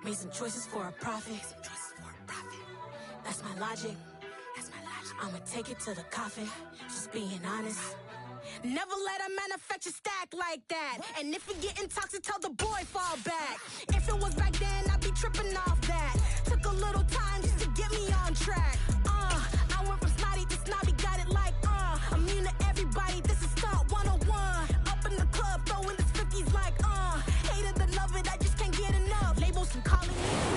Made some choices for a profit. That's my logic. I'ma take it to the coffin. Just being honest. Never let a manufacture stack like that. And if it getting toxic, tell the boy fall back. If it was back then, I'd be tripping off that. Took a little time just to get me on track. I went from snotty to snobby, got it like immune to everybody. This is stunt 101. Up in the club, throwing this 50s like hater to love it, I just can't get enough. Labels and calling me.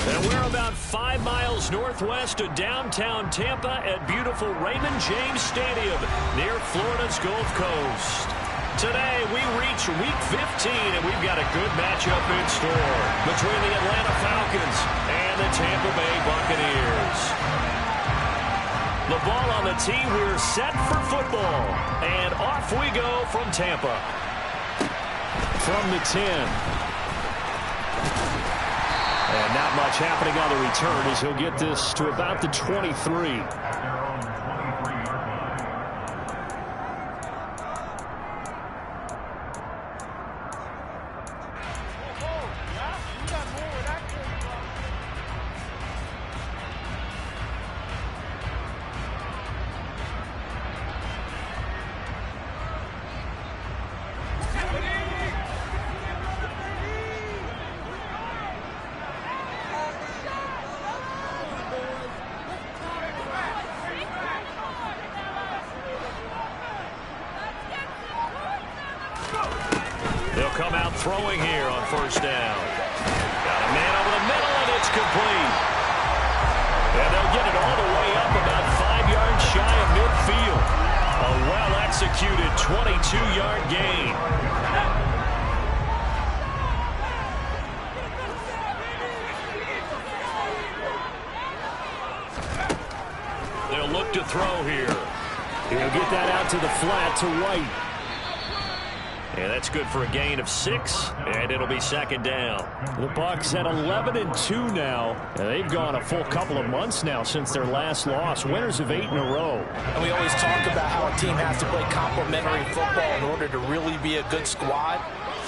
And we're about 5 miles northwest of downtown Tampa at beautiful Raymond James Stadium near Florida's Gulf Coast. Today, we reach Week 15, and we've got a good matchup in store between the Atlanta Falcons and the Tampa Bay Buccaneers. The ball on the tee, we're set for football. And off we go from Tampa. From the 10. And not much happening on the return as he'll get this to about the 23. They'll come out throwing here on first down. Got a man over the middle, and it's complete. And they'll get it all the way up about 5 yards shy of midfield. A well-executed 22-yard gain. They'll look to throw here. He'll get that out to the flat to White. And that's good for a gain of 6, and it'll be second down. The Bucs at 11-2 now, and they've gone a full couple of months now since their last loss. Winners of 8 in a row. And we always talk about how a team has to play complementary football in order to really be a good squad.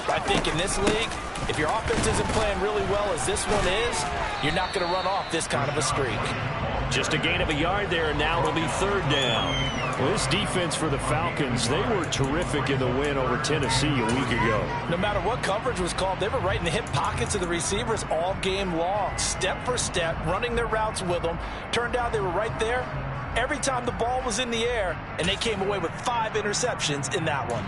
But I think in this league, if your offense isn't playing really well as this one is, you're not going to run off this kind of a streak. Just a gain of a yard there, and now it'll be third down. Well, this defense for the Falcons, they were terrific in the win over Tennessee a week ago. No matter what coverage was called, they were right in the hip pockets of the receivers all game long, step for step, running their routes with them. Turned out they were right there every time the ball was in the air, and they came away with 5 interceptions in that one.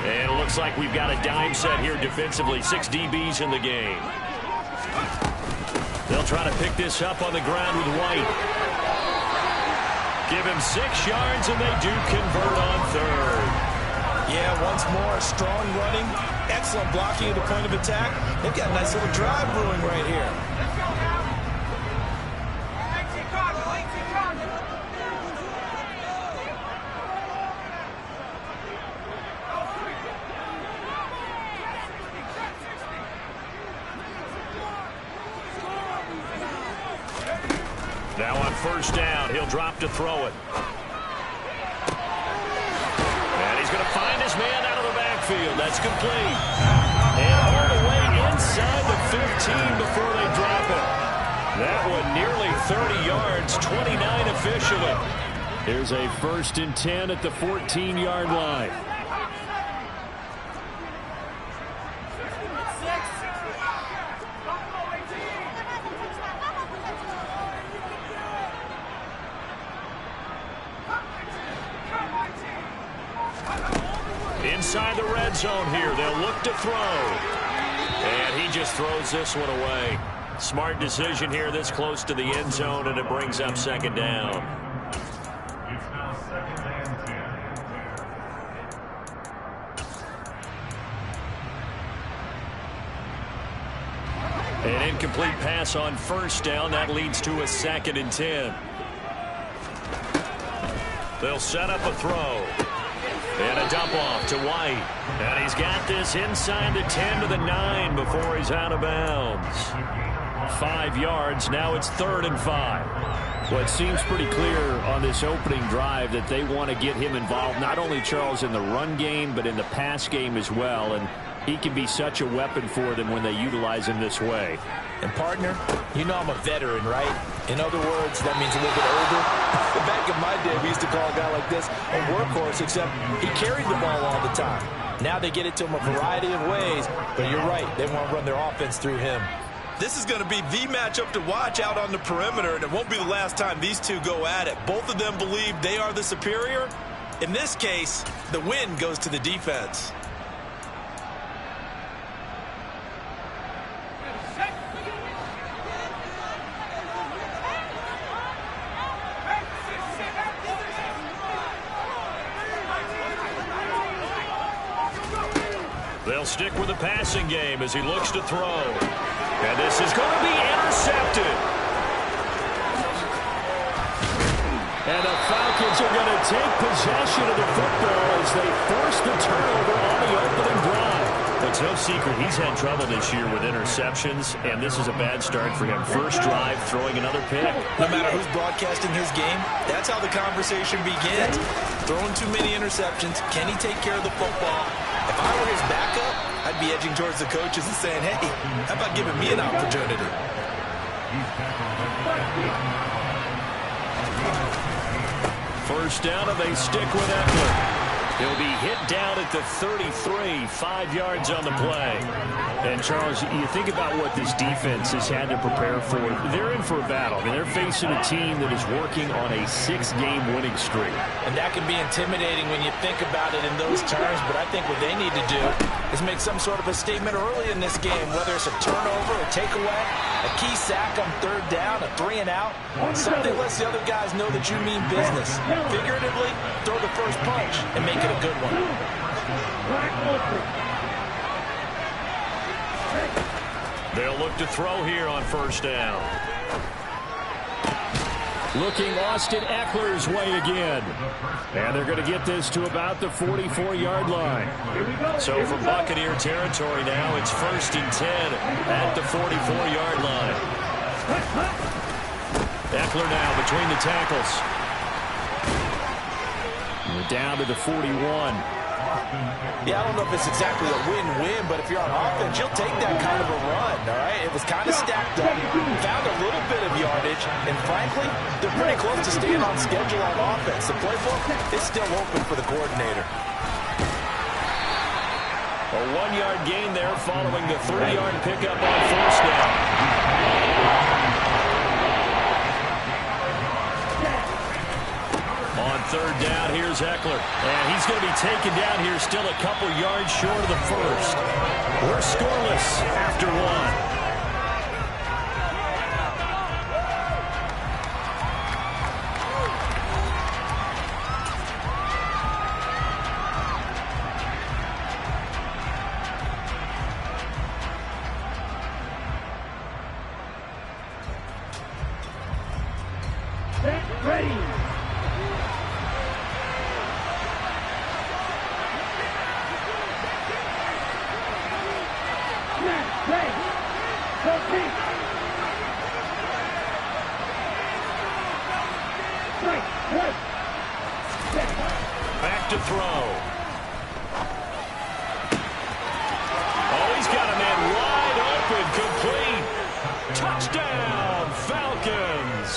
And it looks like we've got a dime set here defensively. 6 DBs in the game. They'll try to pick this up on the ground with White. Give him 6 yards, and they do convert on third. Yeah, once more, strong running, excellent blocking at the point of attack. They've got a nice little drive brewing right here. Now on first down, he'll drop to throw it. And he's going to find his man out of the backfield. That's complete. And all the way inside the 15 before they drop it. That one nearly 30 yards, 29 officially. Here's a 1st and 10 at the 14-yard line. Inside the red zone here, they'll look to throw. And he just throws this one away. Smart decision here this close to the end zone, and it brings up second down. It's now 2nd and 10. An incomplete pass on first down. That leads to a 2nd and 10. They'll set up a throw. And a dump off to White. And he's got this inside the 10 to the 9 before he's out of bounds. 5 yards. Now it's 3rd and 5. Well, it seems pretty clear on this opening drive that they want to get him involved, not only, Charles, in the run game, but in the pass game as well. And he can be such a weapon for them when they utilize him this way. And, partner, you know I'm a veteran, right? In other words, that means a little bit older. Back in my day, we used to call a guy like this a workhorse, except he carried the ball all the time. Now they get it to him a variety of ways, but you're right. They want to run their offense through him. This is going to be the matchup to watch out on the perimeter, and it won't be the last time these two go at it. Both of them believe they are the superior. In this case, the win goes to the defense. They'll stick with the passing game as he looks to throw. And this is going to be intercepted. And the Falcons are going to take possession of the football as they force the turnover on the opening drive. It's no secret he's had trouble this year with interceptions, and this is a bad start for him. First drive, throwing another pick. No matter who's broadcasting his game, that's how the conversation begins. Throwing too many interceptions. Can he take care of the football? If I were his backup, I'd be edging towards the coaches and saying, hey, how about giving me an opportunity? First down, and they stick with Eckler. He'll be hit down at the 33, 5 yards on the play. And, Charles, you think about what this defense has had to prepare for. They're in for a battle. I mean, they're facing a team that is working on a 6-game winning streak. And that can be intimidating when you think about it in those terms, but I think what they need to do is make some sort of a statement early in this game, whether it's a turnover, a takeaway, a key sack on 3rd down, a 3-and-out. Something lets the other guys know that you mean business. Figuratively, throw the first punch and make it a good one. They'll look to throw here on 1st down. Looking Austin Eckler's way again. And they're going to get this to about the 44-yard line. So from Buccaneer territory now, it's 1st and 10 at the 44-yard line. Eckler now between the tackles. We're down to the 41. Yeah, I don't know if it's exactly a win-win, but if you're on offense, you'll take that kind of a run, all right? It was kind of stacked up, found a little bit of yardage, and frankly, they're pretty close to staying on schedule on offense. The playbook is still open for the coordinator. A 1-yard gain there following the 3-yard pickup on 1st down. On 3rd down, here's Eckler. And he's going to be taken down here still a couple yards short of the first. We're scoreless after 1. Back to throw. Oh, he's got a man wide open, complete. Touchdown, Falcons.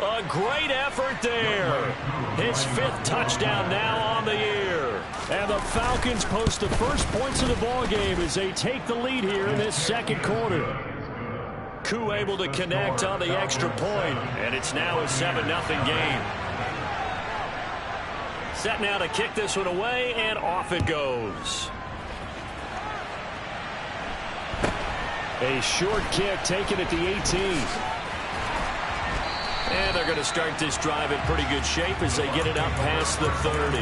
A great effort there. His 5th touchdown now on the year. And the Falcons post the first points of the ball game as they take the lead here in this 2nd quarter. Koo able to connect on the extra point, and it's now a 7-0 game. Set now to kick this one away, and off it goes. A short kick taken at the 18. And they're going to start this drive in pretty good shape as they get it up past the 30.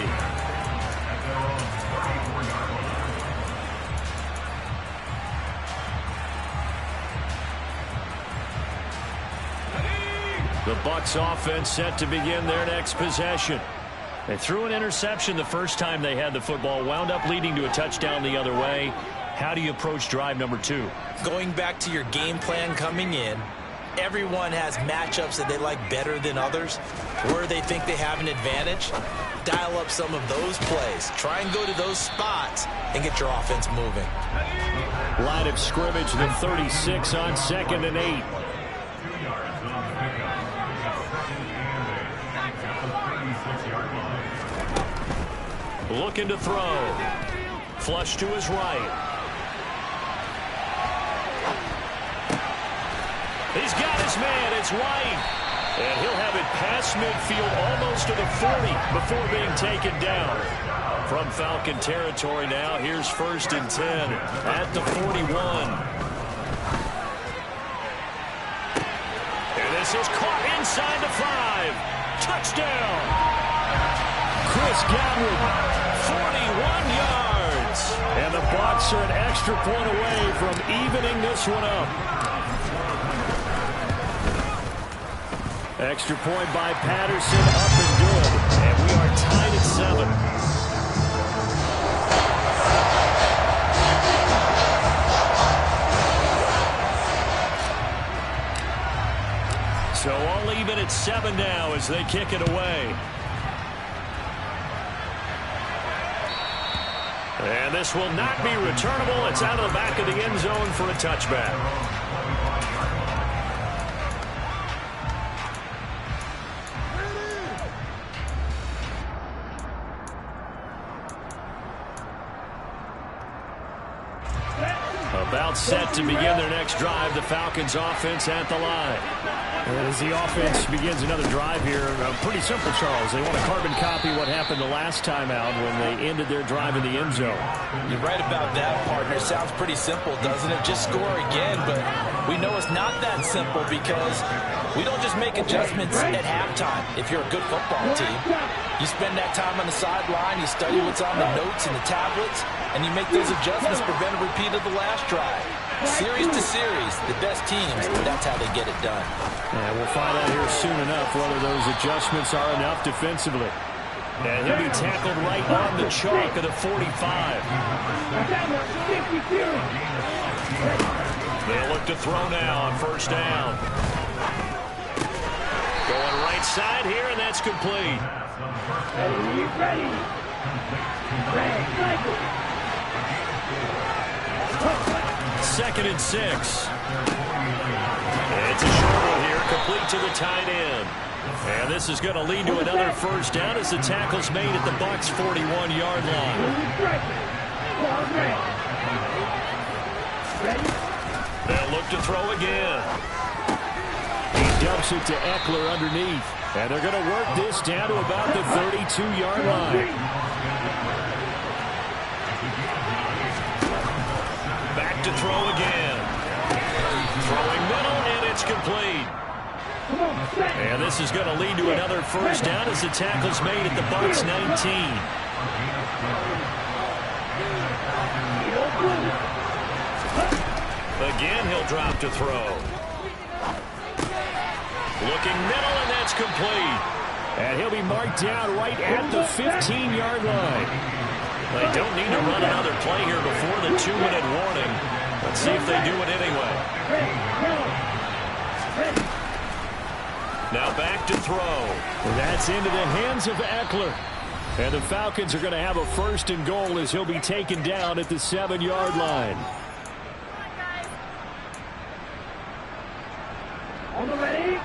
The Bucs offense set to begin their next possession. They threw an interception the first time they had the football, wound up leading to a touchdown the other way. how do you approach drive number 2? Going back to your game plan coming in, everyone has matchups that they like better than others, where they think they have an advantage. Dial up some of those plays. Try and go to those spots and get your offense moving. Line of scrimmage, the 36 on 2nd and 8. 2 yards on the pickup. 2nd and 8 at the 36-yard line. Looking to throw. Flush to his right. He's got his man. It's White. And he'll have it past midfield almost to the 40 before being taken down. From Falcon territory now, here's 1st and 10 at the 41. And this is caught inside the 5. Touchdown. Chris Godwin, 41 yards. And the Bucs are an extra point away from evening this one up. Extra point by Patterson, up and good. And we are tied at 7. So all even at 7 now as they kick it away. And this will not be returnable. It's out of the back of the end zone for a touchback. About set to begin their next drive, the Falcons offense at the line. As the offense begins another drive here, pretty simple, Charles. They want to carbon copy what happened the last time out when they ended their drive in the end zone. You're right about that, partner. Sounds pretty simple, doesn't it? Just score again, but we know it's not that simple because we don't just make adjustments at halftime if you're a good football team. You spend that time on the sideline, you study what's on the notes and the tablets, and you make those adjustments to prevent a repeat of the last drive. Series to series, the best teams, that's how they get it done. And we'll find out here soon enough whether those adjustments are enough defensively. And he'll be tackled right on the chalk of the 45. They'll look to throw now on 1st down. Going right side here, and that's complete. Ready. 2nd and 6. It's a short one here, complete to the tight end. And this is going to lead to another 1st down as the tackle's made at the Bucs' 41-yard line. They'll look to throw again. He dumps it to Eckler underneath. And they're going to work this down to about the 32-yard line. Back to throw again. Throwing middle, and it's complete. And this is going to lead to another 1st down as the tackle's made at the Bucs' 19. Again, he'll drop to throw. Looking middle, and that's complete. And he'll be marked down right at the 15-yard line. They don't need to run another play here before the 2-minute warning. Let's see if they do it anyway. Now back to throw. That's into the hands of Eckler. And the Falcons are going to have a 1st and goal as he'll be taken down at the 7-yard line. On the ready.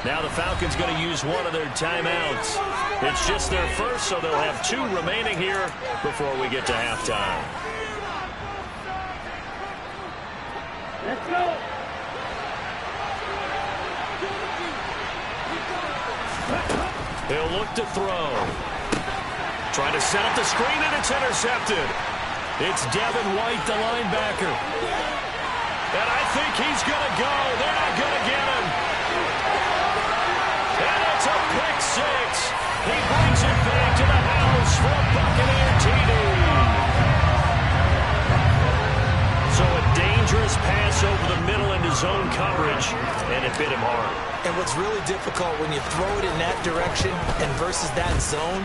Now the Falcons going to use one of their timeouts. It's just their first, so they'll have 2 remaining here before we get to halftime. Let's go. He'll look to throw. Trying to set up the screen, and it's intercepted. It's Devin White, the linebacker. And I think he's going to go. They're not going to get him. And it's a pick 6. He brings it back to the house for a Buccaneer TD. So a dangerous pass over the middle into zone coverage, and it bit him hard. And what's really difficult when you throw it in that direction and versus that zone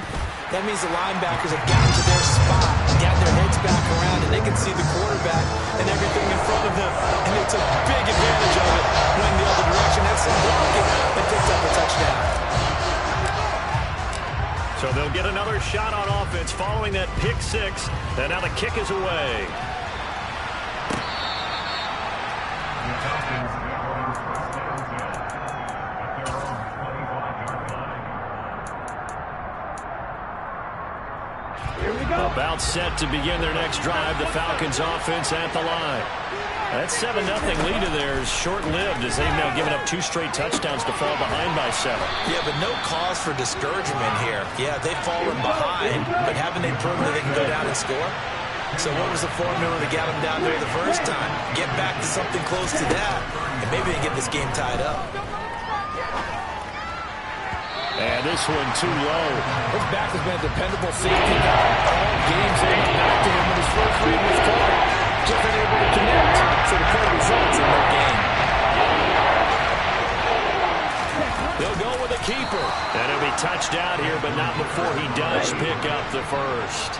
That means the linebackers have gotten to their spot, got their heads back around, and they can see the quarterback and everything in front of them. And they took big advantage of it, went the other direction, had some blocking, and picked up a touchdown. So they'll get another shot on offense following that pick six. And now the kick is away. About set to begin their next drive. The Falcons offense at the line. That 7-0 lead of theirs short-lived as they've now given up 2 straight touchdowns to fall behind by 7. Yeah, but no cause for discouragement here. Yeah, they've fallen behind, but haven't they proven that they can go down and score? So what was the formula to get them down there the first time? Get back to something close to that, and maybe they get this game tied up. And this one too low. His back has been a dependable safety guy all games. They went back to him when his first read was called. Just unable to connect. So the play results in their game. They'll go with a keeper. And he'll be touched out here, but not before he does pick up the first.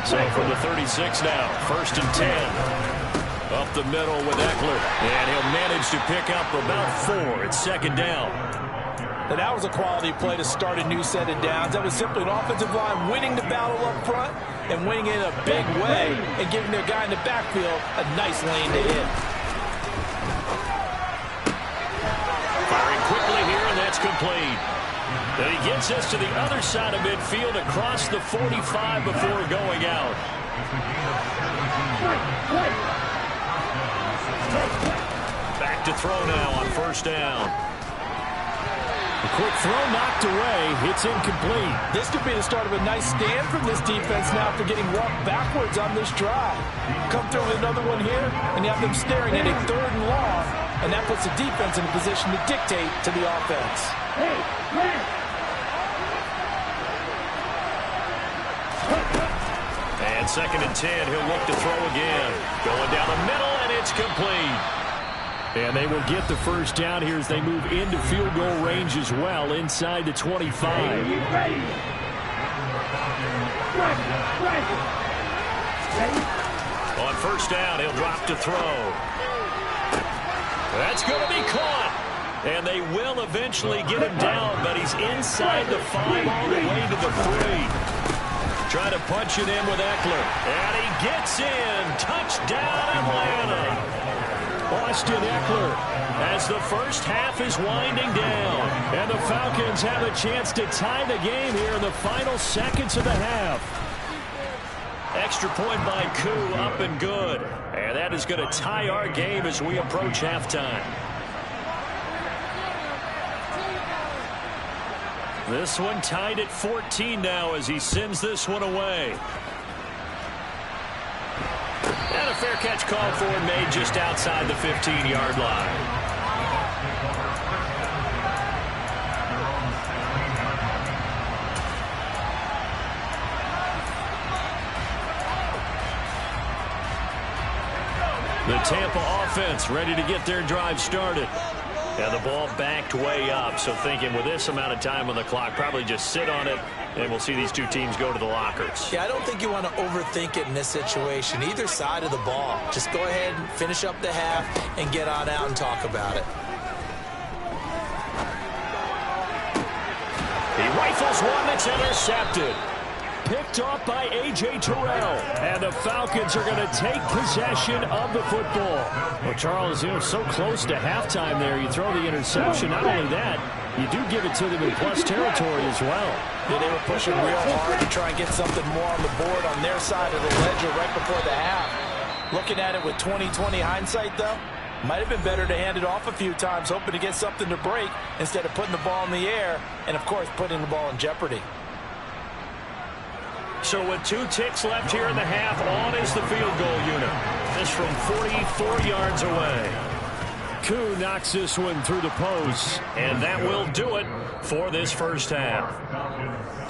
So from the 36 now, 1st and 10. Up the middle with Eckler. And he'll manage to pick up about 4. It's 2nd down. And that was a quality play to start a new set of downs. That was simply an offensive line winning the battle up front and winning it in a big way and giving their guy in the backfield a nice lane to hit. Firing quickly here, and that's complete. Then he gets us to the other side of midfield across the 45 before going out. Back to throw now on 1st down. A quick throw knocked away. It's incomplete. This could be the start of a nice stand from this defense now after getting walked backwards on this drive. Come through with another one here, and you have them staring at a 3rd and long, and that puts the defense in a position to dictate to the offense. And 2nd and 10, he'll look to throw again. Going down the middle, and it's complete. And they will get the first down here as they move into field goal range as well, inside the 25. On 1st down, he'll drop to throw. That's going to be caught. And they will eventually get him down, but he's inside the 5 all the way to the 3. Trying to punch it in with Eckler. And he gets in. Touchdown, Atlanta. Austin Eckler as the first half is winding down. And the Falcons have a chance to tie the game here in the final seconds of the half. Extra point by Koo, up and good. And that is going to tie our game as we approach halftime. This one tied at 14 now as he sends this one away. And a fair catch called for and made just outside the 15-yard line. The Tampa offense ready to get their drive started. And the ball backed way up, so thinking with this amount of time on the clock, probably just sit on it, and we'll see these two teams go to the lockers. Yeah, I don't think you want to overthink it in this situation. Either side of the ball. Just go ahead and finish up the half and get on out and talk about it. He rifles one that's intercepted. Picked off by A.J. Terrell. And the Falcons are going to take possession of the football. Well, Charles, so close to halftime there. You throw the interception. Not only that, you do give it to them in plus territory as well. Yeah, they were pushing real hard to try and get something more on the board on their side of the ledger right before the half. Looking at it with 20/20 hindsight, though, might have been better to hand it off a few times, hoping to get something to break instead of putting the ball in the air and, of course, putting the ball in jeopardy. So with 2 ticks left here in the half, on is the field goal unit. This from 44 yards away. Koo knocks this one through the post, and that will do it for this first half.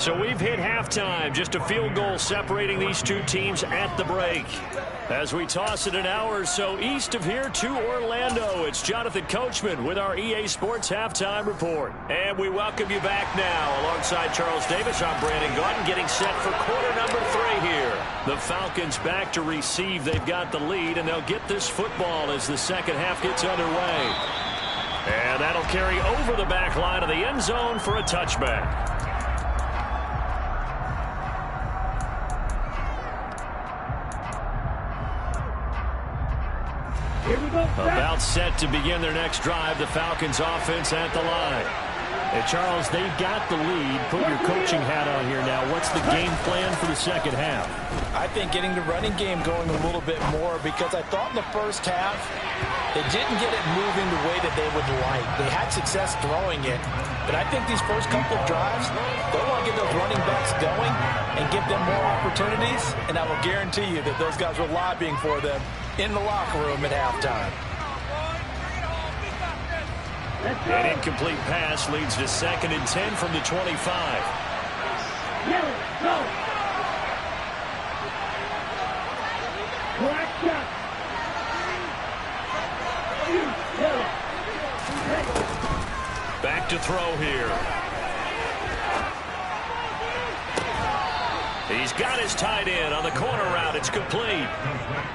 So we've hit halftime, just a field goal separating these two teams at the break. As we toss it an hour or so east of here to Orlando, it's Jonathan Coachman with our EA Sports Halftime Report. And we welcome you back now. Alongside Charles Davis, I'm Brandon Gordon, getting set for quarter number 3 here. The Falcons back to receive. They've got the lead, and they'll get this football as the second half gets underway. And that'll carry over the back line of the end zone for a touchback. Here we go. About set to begin their next drive, the Falcons offense at the line. Hey, Charles, they've got the lead. Put your coaching hat on here now. What's the game plan for the second half? I think getting the running game going a little bit more, because I thought in the first half they didn't get it moving the way that they would like. They had success throwing it, but I think these first couple of drives, they want to get those running backs going and give them more opportunities, and I will guarantee you that those guys were lobbying for them in the locker room at halftime. An incomplete pass leads to 2nd and 10 from the 25. Go. Black shot. Back to throw here. He's got his tight end on the corner route. It's complete.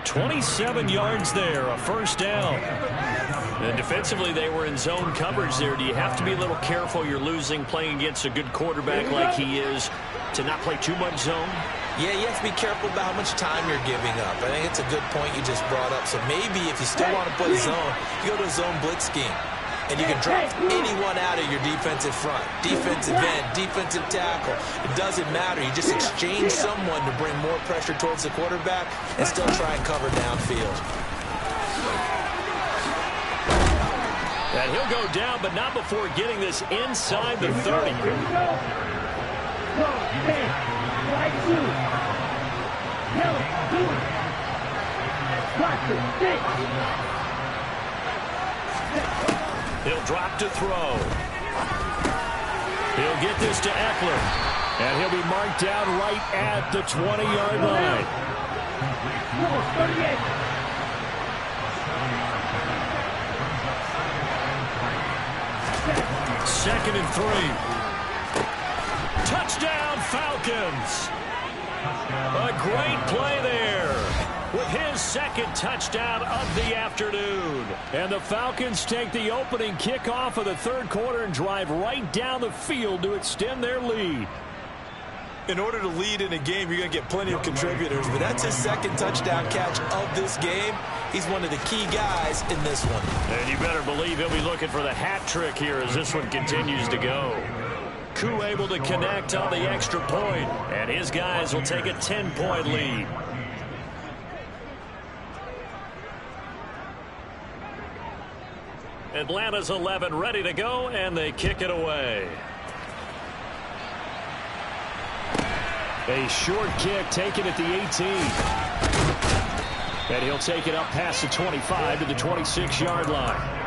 27 yards there, a first down. And defensively, they were in zone coverage there. Do you have to be a little careful? You're losing playing against a good quarterback like he is to not play too much zone? Yeah, you have to be careful about how much time you're giving up. I think it's a good point you just brought up. So maybe if you still want to play zone, you go to a zone blitz scheme. And you can drop anyone out of your defensive front, defensive end, defensive tackle. It doesn't matter. You just exchange someone to bring more pressure towards the quarterback and still try and cover downfield. And he'll go down, but not before getting this inside the 30. He'll drop to throw. He'll get this to Eckler. And he'll be marked down right at the 20-yard line. 2nd and 3. Touchdown, Falcons. A great play there with his second touchdown of the afternoon. And the Falcons take the opening kickoff of the third quarter and drive right down the field to extend their lead. In order to lead in a game, you're going to get plenty of contributors, but that's his second touchdown catch of this game. He's one of the key guys in this one. And you better believe he'll be looking for the hat trick here as this one continues to go. Koo able to connect on the extra point, and his guys will take a 10-point lead. Atlanta's 11 ready to go, and they kick it away. A short kick taken at the 18. And he'll take it up past the 25 to the 26-yard line.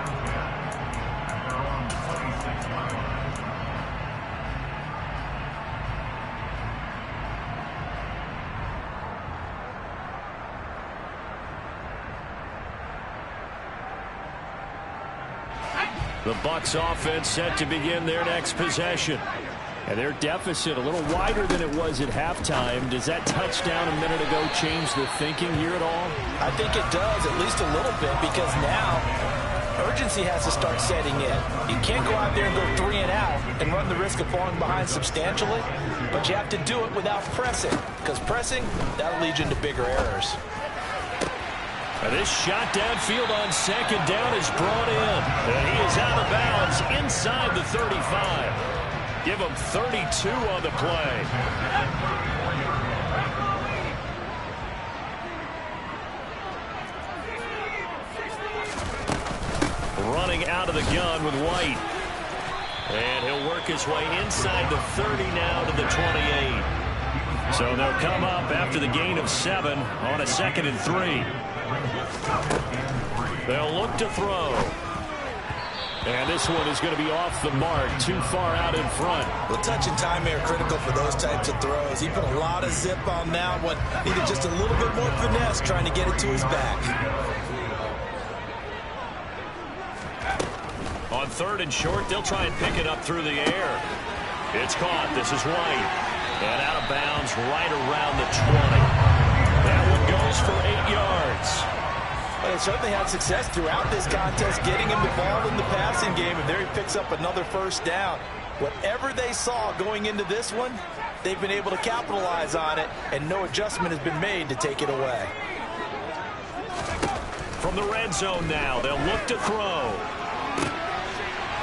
The Bucs offense set to begin their next possession. And their deficit a little wider than it was at halftime. Does that touchdown a minute ago change the thinking here at all? I think it does, at least a little bit, because now urgency has to start setting in. You can't go out there and go 3 and out and run the risk of falling behind substantially, but you have to do it without pressing, because pressing, that'll lead you into bigger errors. And this shot downfield on second down is brought in. And he is out of bounds inside the 35. Give him 32 on the play. Running out of the gun with White. And he'll work his way inside the 30 now to the 28. So they'll come up after the gain of 7 on a 2nd and 3. They'll look to throw. And this one is going to be off the mark, too far out in front. Well, touch and timing are critical for those types of throws. He put a lot of zip on that one. Needed just a little bit more finesse trying to get it to his back. On 3rd and short, they'll try and pick it up through the air. It's caught. This is White. And out of bounds right around the 20. That one goes for 8 yards. Well, they certainly had success throughout this contest, getting him the ball in the passing game, and there he picks up another first down. Whatever they saw going into this one, they've been able to capitalize on it, and no adjustment has been made to take it away. From the red zone now, they'll look to throw.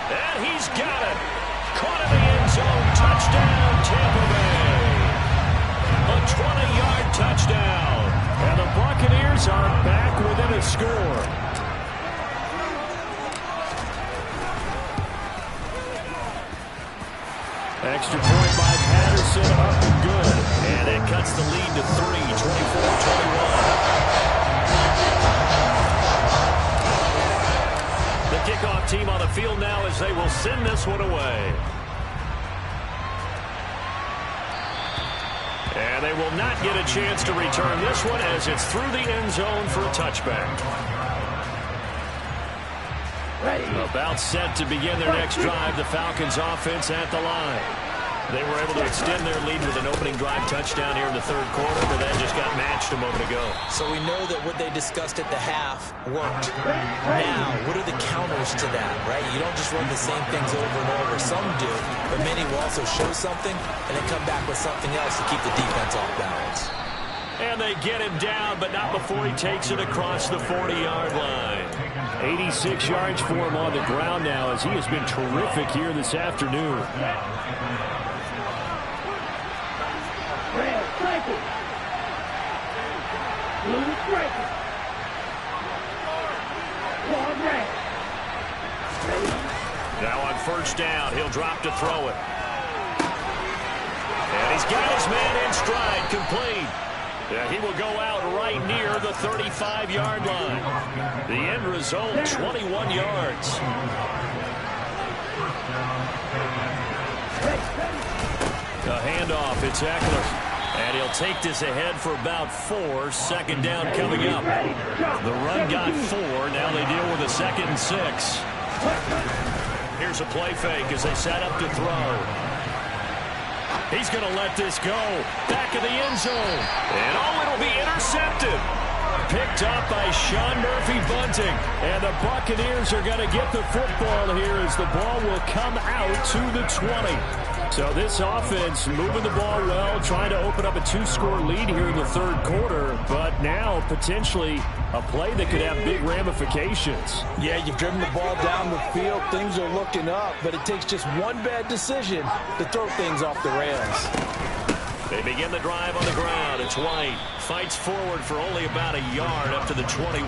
And he's got it. Caught in the end zone. Touchdown, Tampa Bay. A 20-yard touchdown. And the Buccaneers are back within a score. Extra point by Patterson, up and good. And it cuts the lead to 3, 24-21. The kickoff team on the field now as they will send this one away. And they will not get a chance to return this one as it's through the end zone for a touchback. About set to begin their next drive, the Falcons offense at the line. They were able to extend their lead with an opening drive touchdown here in the 3rd quarter, but that just got matched a moment ago. So we know that what they discussed at the half worked. Now, what are the counters to that, right? You don't just run the same things over and over. Some do, but many will also show something and then come back with something else to keep the defense off balance. And they get him down, but not before he takes it across the 40-yard line. 86 yards for him on the ground now as he has been terrific here this afternoon. Red striker. Blue striker. Claw red. Now on 1st down, he'll drop to throw it. And he's got his man in stride, complete. Yeah, he will go out right near the 35-yard line. The end result, 21 yards. A handoff, it's Eckler. And he'll take this ahead for about 4. 2nd down coming up. The run got 4. Now they deal with a 2nd and 6. Here's a play fake as they set up to throw. He's going to let this go. Back in the end zone. And it'll be intercepted. Picked up by Sean Murphy-Bunting. And the Buccaneers are going to get the football here as the ball will come out to the 20. So this offense moving the ball well, trying to open up a 2-score lead here in the 3rd quarter, but now potentially a play that could have big ramifications. Yeah, you've driven the ball down the field. Things are looking up, but it takes just one bad decision to throw things off the rails. They begin the drive on the ground. It's White. Fights forward for only about a yard up to the 21.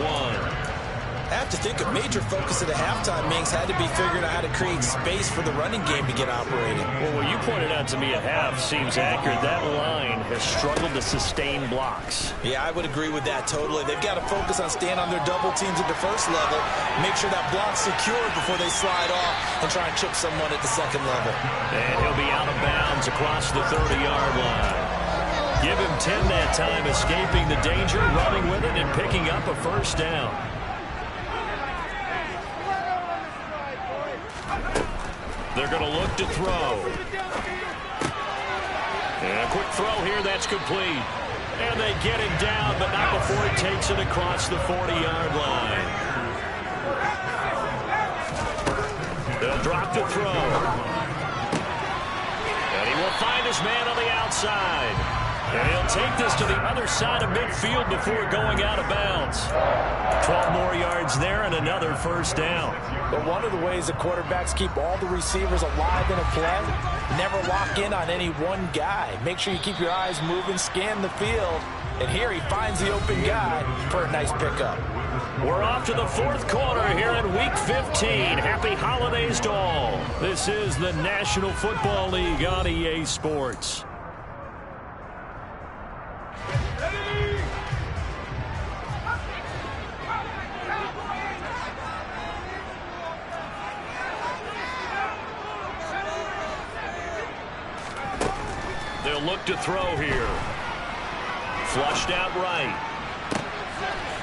I have to think a major focus of the halftime, Minks, had to be figuring out how to create space for the running game to get operating. Well, what you pointed out to me at half seems accurate. That line has struggled to sustain blocks. Yeah, I would agree with that totally. They've got to focus on staying on their double teams at the 1st level, make sure that block's secured before they slide off and try and chip someone at the 2nd level. And he'll be out of bounds across the 30-yard line. Give him 10 that time, escaping the danger, running with it, and picking up a 1st down. They're going to look to throw. And a quick throw here, that's complete. And they get him down, but not before he takes it across the 40-yard line. They'll drop to throw. And he will find his man on the outside. And he'll take this to the other side of midfield before going out of bounds. 12 more yards there and another 1st down. But one of the ways the quarterbacks keep all the receivers alive in a play, never lock in on any one guy. Make sure you keep your eyes moving, scan the field. And here he finds the open guy for a nice pickup. We're off to the 4th quarter here in Week 15. Happy holidays to all. This is the National Football League on EA Sports. They'll look to throw here. Flushed out right.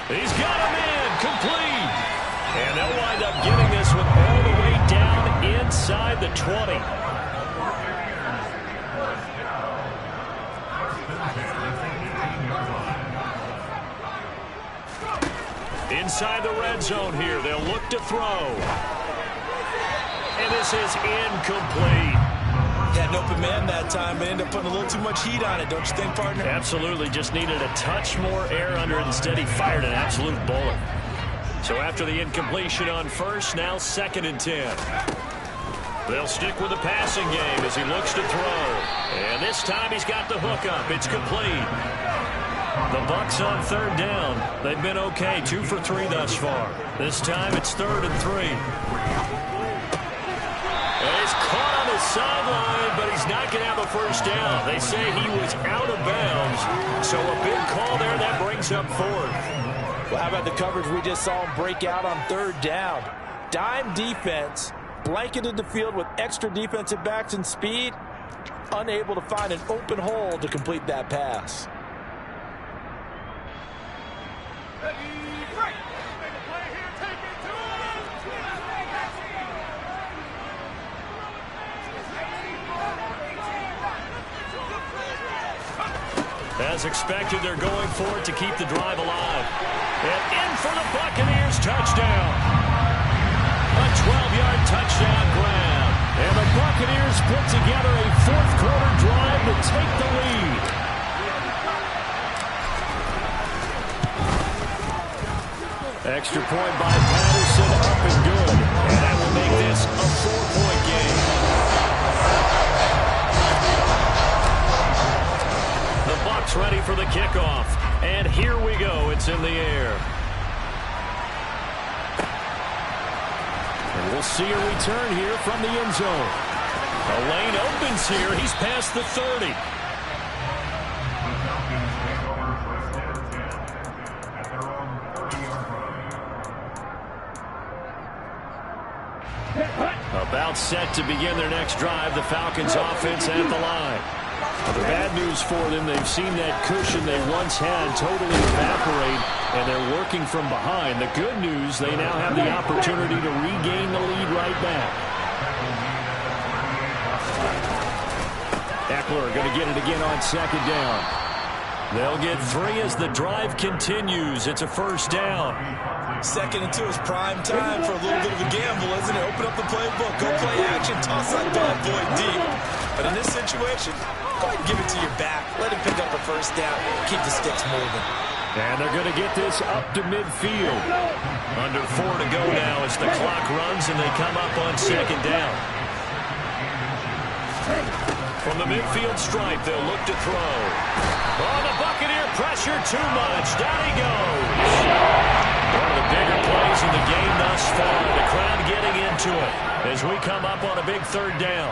He's got him in. Complete. And they'll wind up getting this one all the way down inside the 20. Inside the red zone here. They'll look to throw. And this is incomplete. Had an open man that time, but ended up putting a little too much heat on it, don't you think, partner? Absolutely. Just needed a touch more air under it. Instead, he fired an absolute bullet. So after the incompletion on first, now 2nd and 10. They'll stick with the passing game as he looks to throw. And this time he's got the hook up. It's complete. The Bucs on 3rd down. They've been okay, 2 for 3 thus far. This time it's 3rd and 3. And he's caught on the sideline, but he's not going to have a first down. They say he was out of bounds. So a big call there that brings up 4th. Well, how about the coverage we just saw him break out on 3rd down? Dime defense, blanketed the field with extra defensive backs and speed, unable to find an open hole to complete that pass. As expected, they're going for it to keep the drive alive. And in for the Buccaneers, touchdown. A 12-yard touchdown grab. And the Buccaneers put together a 4th-quarter drive to take the lead. Extra point by Patterson, up and good. And that will make this a 4-point game. The Bucs ready for the kickoff. And here we go. It's in the air. And we'll see a return here from the end zone. A lane opens here. He's past the 30. About set to begin their next drive. The Falcons offense at the line. The bad news for them, they've seen that cushion they once had totally evaporate, and they're working from behind. The good news, they now have the opportunity to regain the lead right back. Eckler going to get it again on 2nd down. They'll get 3 as the drive continues. It's a first down. 2nd and 2 is prime time for a little bit of a gamble, isn't it? Open up the playbook, go play action, toss that bad boy deep. But in this situation, go ahead and give it to your back. Let him pick up a first down. Keep the sticks moving. And they're going to get this up to midfield. Under 4 to go now as the clock runs and they come up on 2nd down. From the midfield stripe, they'll look to throw. Oh, the Buccaneer pressure too much. Down he goes. One of the bigger plays in the game thus far. The crowd getting into it as we come up on a big 3rd down.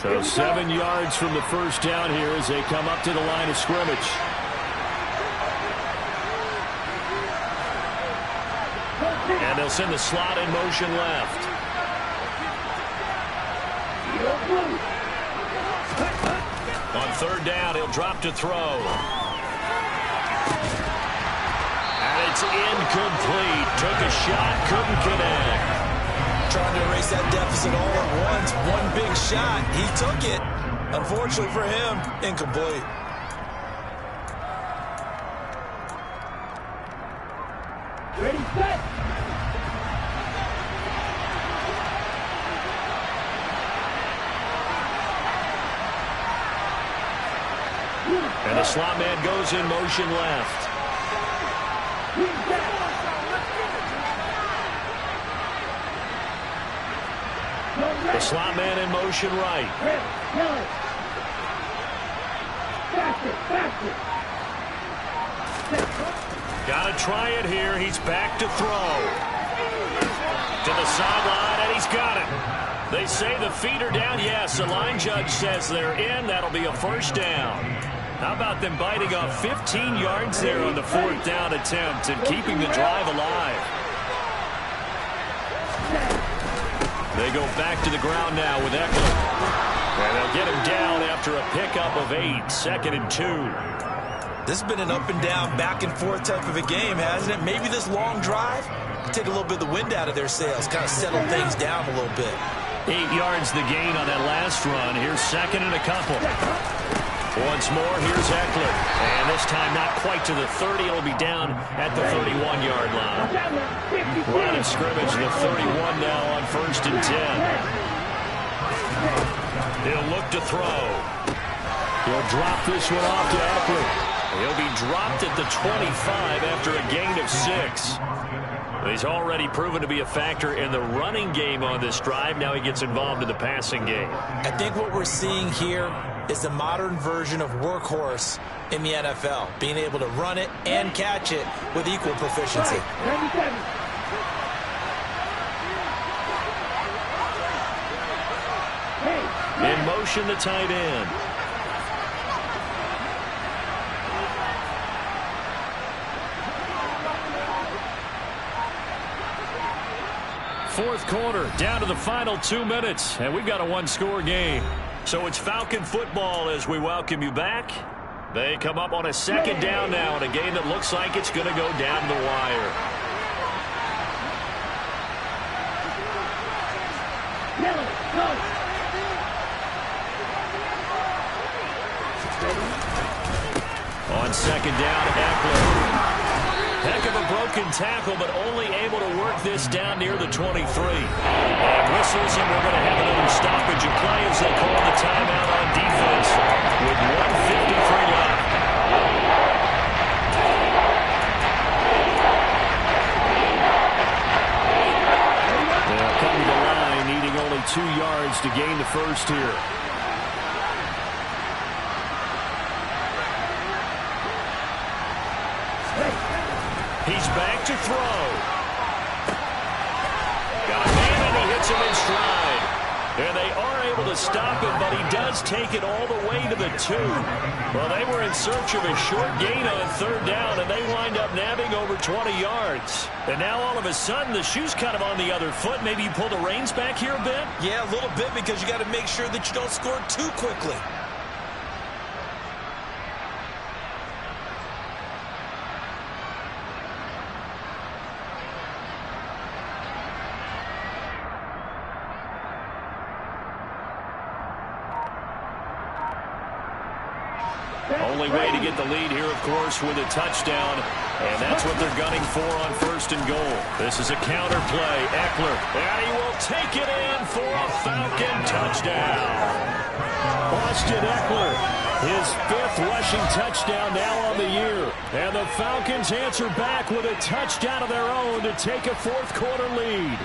So 7 yards from the first down here as they come up to the line of scrimmage. And they'll send the slot in motion left. On 3rd down, he'll drop to throw. And it's incomplete. Took a shot, couldn't connect. Trying to erase that deficit all at once. One big shot. He took it. Unfortunately for him, incomplete. Ready, set. And the slot man goes in motion left. The slot man in motion right. Got to try it here. He's back to throw. To the sideline, and he's got it. They say the feet are down. Yes, the line judge says they're in. That'll be a first down. How about them biting off 15 yards there on the 4th down attempt and keeping the drive alive? They go back to the ground now with Eckler. And they'll get him down after a pickup of 8, 2nd and 2. This has been an up and down, back and forth type of a game, hasn't it? Maybe this long drive can take a little bit of the wind out of their sails, kind of settle things down a little bit. 8 yards the gain on that last run. Here's 2nd and a couple. Once more, here's Eckler. And this time not quite to the 30. It'll be down at the 31-yard line. Line of scrimmage, the 31 now on 1st and 10. He'll look to throw. He'll drop this one off to Eckler. He'll be dropped at the 25 after a gain of 6. He's already proven to be a factor in the running game on this drive. Now he gets involved in the passing game. I think what we're seeing here is the modern version of workhorse in the NFL, being able to run it and catch it with equal proficiency. In motion, the tight end. Fourth quarter, down to the final 2 minutes, and we've got a one-score game. So it's Falcon football as we welcome you back. They come up on a 2nd down now in a game that looks like it's going to go down the wire. On 2nd down, Eckler. Heck of a broken tackle, but only able to work this down near the 23. And whistles, and we're going to have another stoppage of play as they call the timeout on defense with 1:53 left. They'll come to the line, needing only 2 yards to gain the first here. He's back to throw. Got a man, and he hits him in stride. And they are able to stop him, but he does take it all the way to the 2. Well, they were in search of a short gain on 3rd down, and they wind up nabbing over 20 yards. And now all of a sudden, the shoe's kind of on the other foot. Maybe you pull the reins back here a bit? Yeah, a little bit, because you got to make sure that you don't score too quickly. Only way to get the lead here, of course, with a touchdown. And that's what they're gunning for on 1st and goal. This is a counter play. Eckler. And he will take it in for a Falcon touchdown. Austin Eckler, his 5th rushing touchdown now on the year. And the Falcons answer back with a touchdown of their own to take a 4th quarter lead.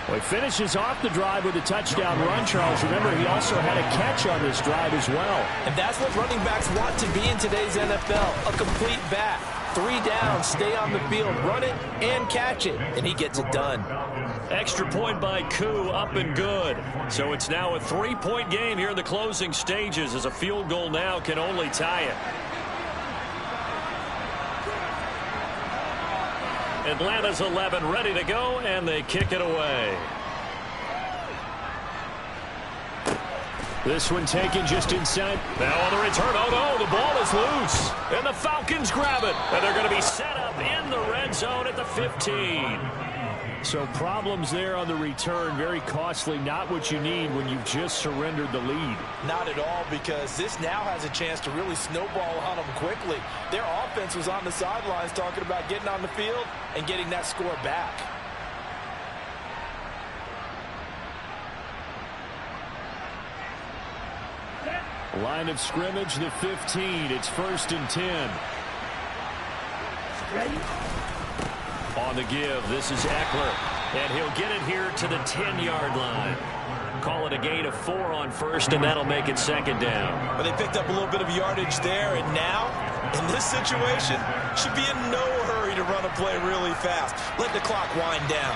Well, he finishes off the drive with a touchdown run, Charles. Remember, he also had a catch on this drive as well. And that's what running backs want to be in today's NFL, a complete back. 3 downs, stay on the field, run it, and catch it. And he gets it done. Extra point by Koo, up and good. So it's now a 3-point game here in the closing stages, as a field goal now can only tie it. Atlanta's 11 ready to go, and they kick it away. This one taken just inside. Now on the return. Oh, no, the ball is loose. And the Falcons grab it. And they're going to be set up in the red zone at the 15. So problems there on the return. Very costly. Not what you need when you've just surrendered the lead. Not at all, because this now has a chance to really snowball on them quickly. Their offense was on the sidelines talking about getting on the field and getting that score back. Line of scrimmage, the 15. It's 1st and 10. Ready? On the give, this is Eckler. And he'll get it here to the 10-yard line. Call it a gain of 4 on 1st, and that'll make it 2nd down. But they picked up a little bit of yardage there, and now, in this situation, should be in no hurry to run a play really fast. Let the clock wind down.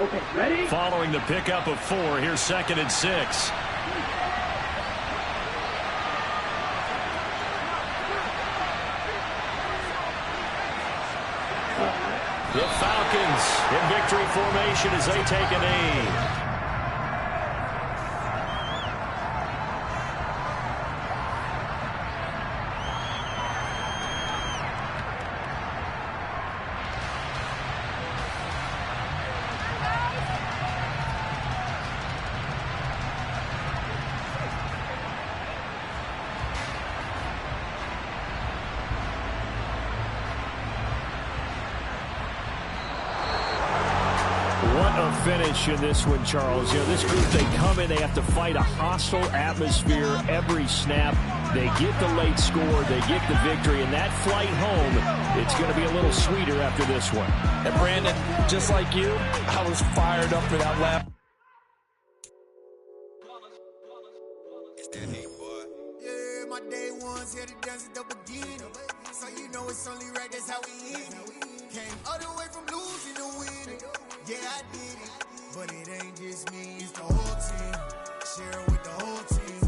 Okay, ready? Following the pickup of 4, here's 2nd and 6. The Falcons in victory formation as they take a knee. What a finish in this one, Charles. You know, this group, they come in, they have to fight a hostile atmosphere every snap. They get the late score, they get the victory, and that flight home, it's going to be a little sweeter after this one. And Brandon, just like you, I was fired up for that lap. It's that heat, boy. Yeah, my day ones here to dance at the beginning. So you know it's only right, that's how we eat it. Came all the way from losing to winning. Yeah, I did it. But it ain't just me, it's the whole team. Share it with the whole team.